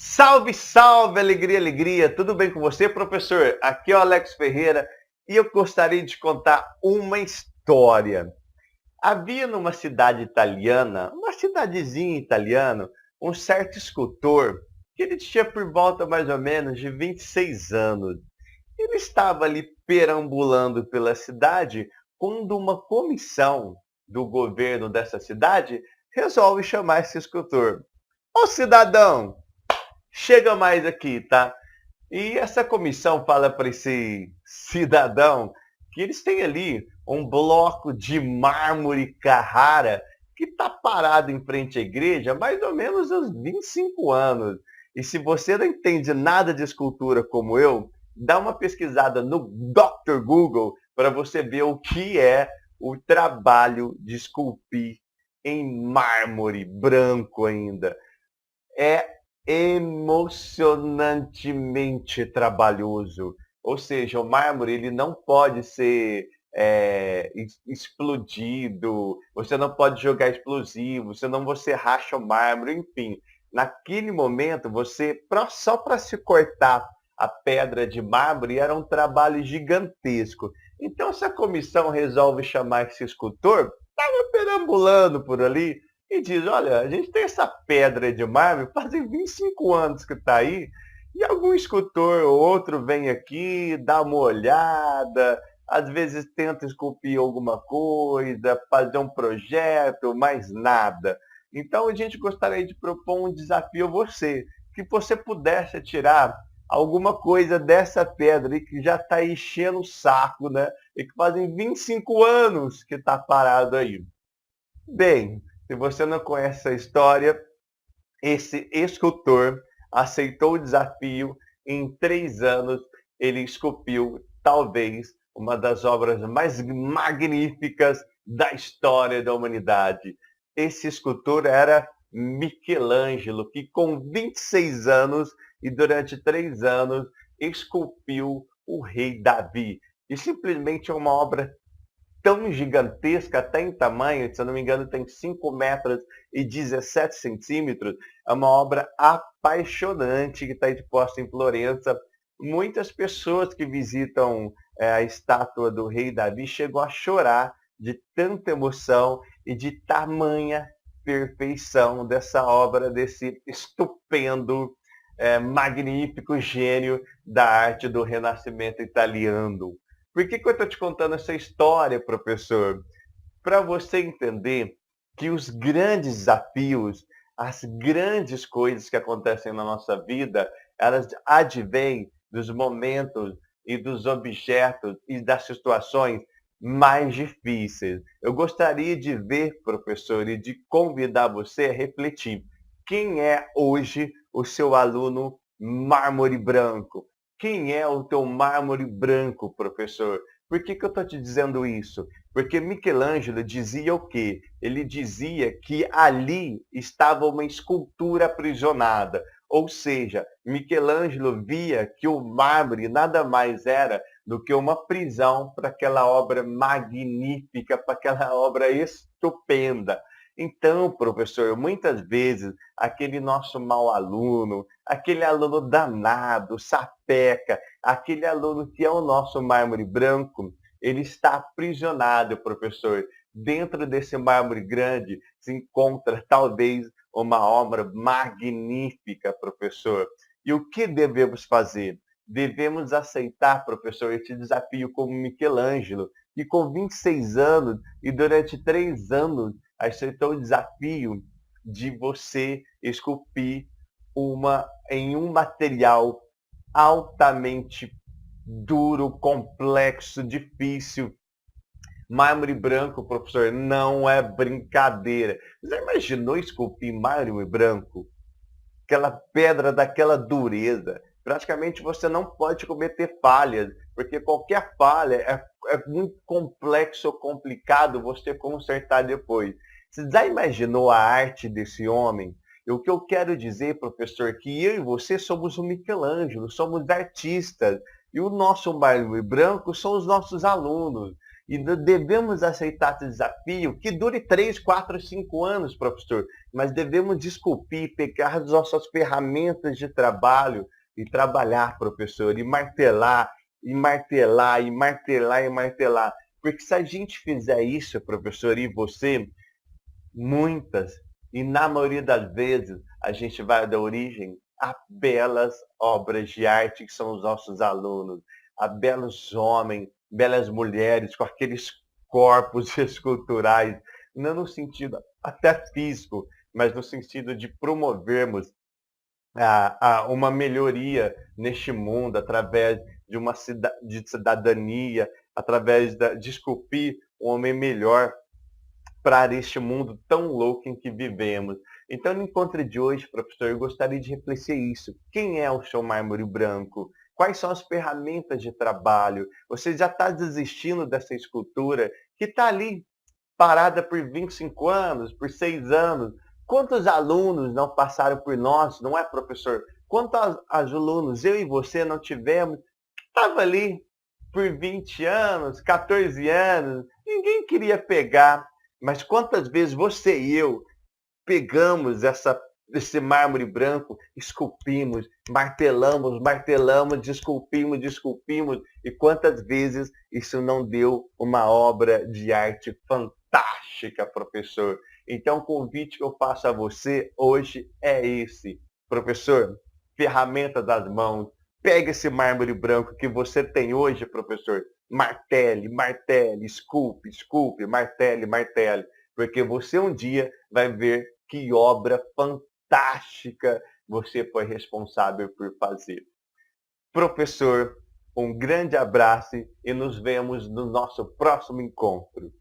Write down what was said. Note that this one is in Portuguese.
Salve, salve, alegria, alegria. Tudo bem com você, professor? Aqui é o Alex Ferreira e eu gostaria de contar uma história. Havia numa cidade italiana, uma cidadezinha italiana, um certo escultor que ele tinha por volta mais ou menos de 26 anos. Ele estava ali perambulando pela cidade quando uma comissão do governo dessa cidade resolve chamar esse escultor. Ô cidadão, chega mais aqui, tá? E essa comissão fala para esse cidadão que eles têm ali um bloco de mármore Carrara que está parado em frente à igreja há mais ou menos uns 25 anos. E se você não entende nada de escultura como eu, dá uma pesquisada no Dr. Google para você ver o que é o trabalho de esculpir em mármore branco ainda. É emocionantemente trabalhoso. Ou seja, o mármore ele não pode ser explodido, você não pode jogar explosivo, senão você racha o mármore, enfim. Naquele momento, só para se cortar a pedra de mármore era um trabalho gigantesco. Então, essa comissão resolve chamar esse escultor, estava perambulando por ali, e diz, olha, a gente tem essa pedra de mármore, fazem 25 anos que está aí, e algum escultor ou outro vem aqui, dá uma olhada, às vezes tenta esculpir alguma coisa, fazer um projeto, mais nada. Então a gente gostaria de propor um desafio a você, que você pudesse tirar alguma coisa dessa pedra aí que já está enchendo o saco, né? E que fazem 25 anos que está parado aí. Bem, se você não conhece a história, esse escultor aceitou o desafio. Em 3 anos, ele esculpiu, talvez, uma das obras mais magníficas da história da humanidade. Esse escultor era Michelangelo, que com 26 anos e durante 3 anos esculpiu o rei Davi. E simplesmente é uma obra tão gigantesca, até em tamanho, se eu não me engano, tem 5 metros e 17 centímetros. É uma obra apaixonante que está exposta em Florença. Muitas pessoas que visitam a estátua do rei Davi chegam a chorar de tanta emoção e de tamanha perfeição dessa obra, desse estupendo, magnífico gênio da arte do Renascimento italiano. Por que eu estou te contando essa história, professor? Para você entender que os grandes desafios, as grandes coisas que acontecem na nossa vida, elas advêm dos momentos e dos objetos e das situações mais difíceis. Eu gostaria de ver, professor, e de convidar você a refletir. Quem é hoje o seu aluno mármore branco? Quem é o teu mármore branco, professor? Por que eu estou te dizendo isso? Porque Michelangelo dizia o quê? Ele dizia que ali estava uma escultura aprisionada. Ou seja, Michelangelo via que o mármore nada mais era do que uma prisão para aquela obra magnífica, para aquela obra estupenda. Então, professor, muitas vezes aquele nosso mau aluno, aquele aluno danado, sapeca, aquele aluno que é o nosso mármore branco, ele está aprisionado, professor. Dentro desse mármore grande se encontra talvez uma obra magnífica, professor. E o que devemos fazer? Devemos aceitar, professor, esse desafio como Michelangelo, que com 26 anos e durante 3 anos aceitou o desafio de você esculpir em um material altamente duro, complexo, difícil. Mármore branco, professor, não é brincadeira. Você já imaginou esculpir mármore branco? Aquela pedra daquela dureza. Praticamente você não pode cometer falhas, porque qualquer falha é muito complexo ou complicado você consertar depois. Você já imaginou a arte desse homem? E o que eu quero dizer, professor, é que eu e você somos o Michelangelo, somos artistas, e o nosso mármore branco são os nossos alunos. E devemos aceitar esse desafio que dure 3, 4, 5 anos, professor, mas devemos desculpir, pegar as nossas ferramentas de trabalho e trabalhar, professor, e martelar, e martelar, e martelar, e martelar. Porque se a gente fizer isso, professor, e você, muitas, e na maioria das vezes, a gente vai dar origem a belas obras de arte que são os nossos alunos, a belos homens, belas mulheres com aqueles corpos esculturais, não no sentido até físico, mas no sentido de promovermos uma melhoria neste mundo através de uma de cidadania, através de esculpir um homem melhor para este mundo tão louco em que vivemos. Então, no encontro de hoje, professor, eu gostaria de refletir isso. Quem é o seu mármore branco? Quais são as ferramentas de trabalho? Você já está desistindo dessa escultura que está ali parada por 25 anos, por 6 anos? Quantos alunos não passaram por nós, não é, professor? Quantos alunos eu e você não tivemos? Estava ali por 20 anos, 14 anos, ninguém queria pegar. Mas quantas vezes você e eu pegamos esse mármore branco, esculpimos, martelamos, martelamos, desculpimos, desculpimos, e quantas vezes isso não deu uma obra de arte fantástica, professor? Então, o convite que eu faço a você hoje é esse. Professor, ferramenta das mãos, pega esse mármore branco que você tem hoje, professor, martele, martele, esculpe, esculpe, martele, martele, porque você um dia vai ver que obra fantástica você foi responsável por fazer. Professor, um grande abraço e nos vemos no nosso próximo encontro.